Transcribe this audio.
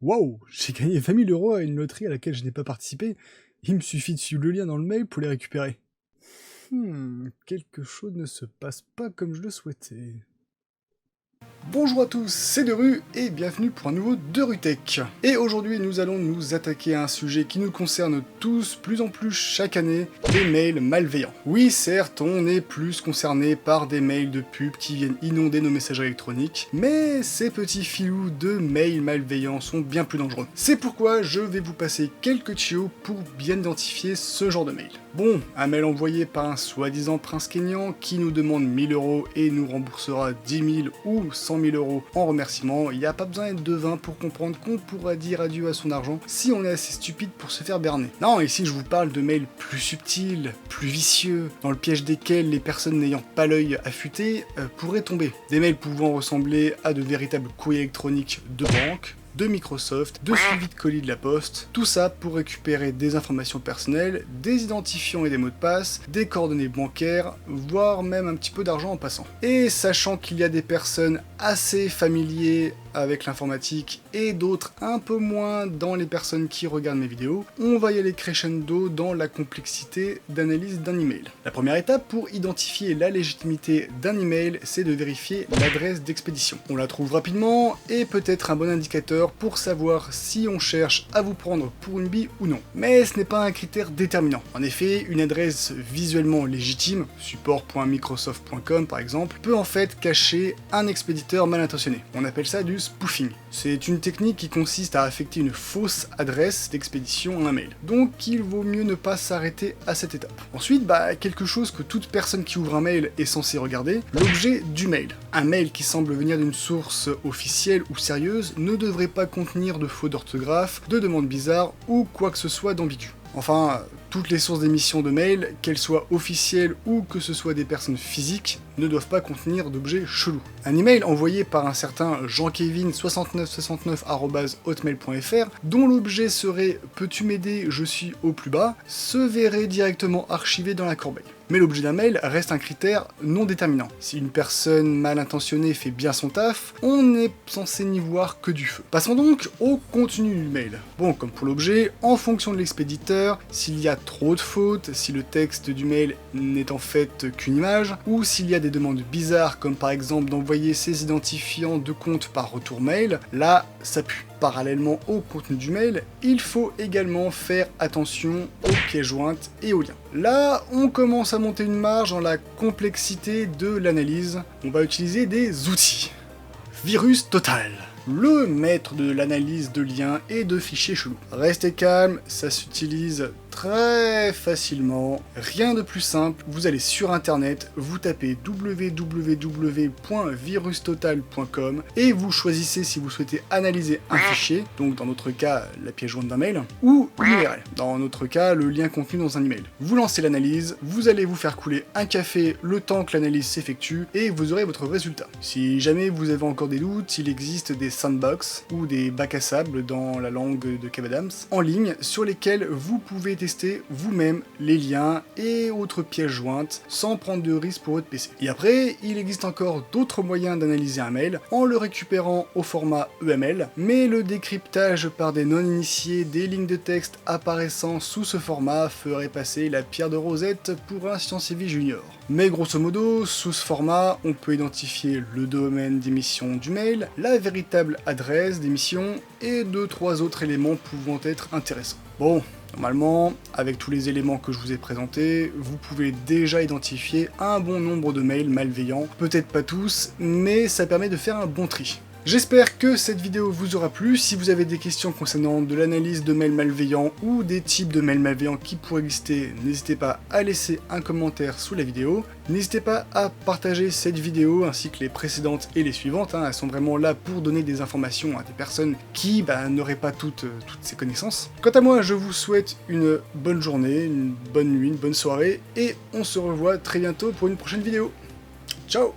Waouh! J'ai gagné 20 000 € à une loterie à laquelle je n'ai pas participé. Il me suffit de suivre le lien dans le mail pour les récupérer. Quelque chose ne se passe pas comme je le souhaitais. Bonjour à tous, c'est Deru et bienvenue pour un nouveau DeruTech. Et aujourd'hui nous allons nous attaquer à un sujet qui nous concerne tous plus en plus chaque année, les mails malveillants. Oui certes, on est plus concerné par des mails de pub qui viennent inonder nos messageries électroniques, mais ces petits filous de mails malveillants sont bien plus dangereux. C'est pourquoi je vais vous passer quelques tuyaux pour bien identifier ce genre de mail. Bon, un mail envoyé par un soi-disant prince kényan qui nous demande 1000 € et nous remboursera 10 000 ou 100 000 € en remerciement, il n'y a pas besoin d'être devin pour comprendre qu'on pourra dire adieu à son argent si on est assez stupide pour se faire berner. Non, ici je vous parle de mails plus subtils, plus vicieux, dans le piège desquels les personnes n'ayant pas l'œil affûté pourraient tomber. Des mails pouvant ressembler à de véritables courriers électroniques de banque, de Microsoft, de suivi de colis de la poste, tout ça pour récupérer des informations personnelles, des identifiants et des mots de passe, des coordonnées bancaires, voire même un petit peu d'argent en passant. Et sachant qu'il y a des personnes assez familières avec l'informatique et d'autres un peu moins dans les personnes qui regardent mes vidéos, on va y aller crescendo dans la complexité d'analyse d'un email. La première étape pour identifier la légitimité d'un email, c'est de vérifier l'adresse d'expédition. On la trouve rapidement et peut être un bon indicateur pour savoir si on cherche à vous prendre pour une bille ou non. Mais ce n'est pas un critère déterminant. En effet, une adresse visuellement légitime, support.microsoft.com par exemple, peut en fait cacher un expéditeur mal intentionné. On appelle ça du spoofing. C'est une technique qui consiste à affecter une fausse adresse d'expédition à un mail. Donc il vaut mieux ne pas s'arrêter à cette étape. Ensuite, quelque chose que toute personne qui ouvre un mail est censée regarder, l'objet du mail. Un mail qui semble venir d'une source officielle ou sérieuse ne devrait pas contenir de fautes d'orthographe, de demandes bizarres ou quoi que ce soit d'ambigu. Enfin, toutes les sources d'émission de mails, qu'elles soient officielles ou que ce soit des personnes physiques, ne doivent pas contenir d'objets chelous. Un email envoyé par un certain jeankevin6969@hotmail.fr, dont l'objet serait « Peux-tu m'aider, je suis au plus bas », se verrait directement archivé dans la corbeille. Mais l'objet d'un mail reste un critère non déterminant. Si une personne mal intentionnée fait bien son taf, on n'est censé n'y voir que du feu. Passons donc au contenu du mail. Bon, comme pour l'objet, en fonction de l'expéditeur, s'il y a trop de fautes, si le texte du mail n'est en fait qu'une image, ou s'il y a des demandes bizarres comme par exemple d'envoyer ses identifiants de compte par retour mail, là ça pue. Parallèlement au contenu du mail, il faut également faire attention aux pièces jointes et aux liens. Là, on commence à monter une marge dans la complexité de l'analyse. On va utiliser des outils. Virus Total, le maître de l'analyse de liens et de fichiers chelous. Restez calme, ça s'utilise très facilement, rien de plus simple, vous allez sur internet, vous tapez www.virustotal.com et vous choisissez si vous souhaitez analyser un fichier, donc dans notre cas la pièce jointe d'un mail, ou l'URL, dans notre cas le lien contenu dans un email. Vous lancez l'analyse, vous allez vous faire couler un café le temps que l'analyse s'effectue et vous aurez votre résultat. Si jamais vous avez encore des doutes, il existe des sandbox ou des bacs à sable dans la langue de Kev Adams en ligne sur lesquels vous pouvez tester vous-même les liens et autres pièces jointes sans prendre de risque pour votre PC. Et après, il existe encore d'autres moyens d'analyser un mail en le récupérant au format EML, mais le décryptage par des non-initiés des lignes de texte apparaissant sous ce format ferait passer la pierre de Rosette pour un scientifique junior. Mais grosso modo, sous ce format, on peut identifier le domaine d'émission du mail, la véritable adresse d'émission et 2-3 autres éléments pouvant être intéressants. Bon, normalement, avec tous les éléments que je vous ai présentés, vous pouvez déjà identifier un bon nombre de mails malveillants. Peut-être pas tous, mais ça permet de faire un bon tri. J'espère que cette vidéo vous aura plu. Si vous avez des questions concernant de l'analyse de mails malveillants ou des types de mails malveillants qui pourraient exister, n'hésitez pas à laisser un commentaire sous la vidéo. N'hésitez pas à partager cette vidéo ainsi que les précédentes et les suivantes. Elles sont vraiment là pour donner des informations à des personnes qui n'auraient pas toutes ces connaissances. Quant à moi, je vous souhaite une bonne journée, une bonne nuit, une bonne soirée et on se revoit très bientôt pour une prochaine vidéo. Ciao!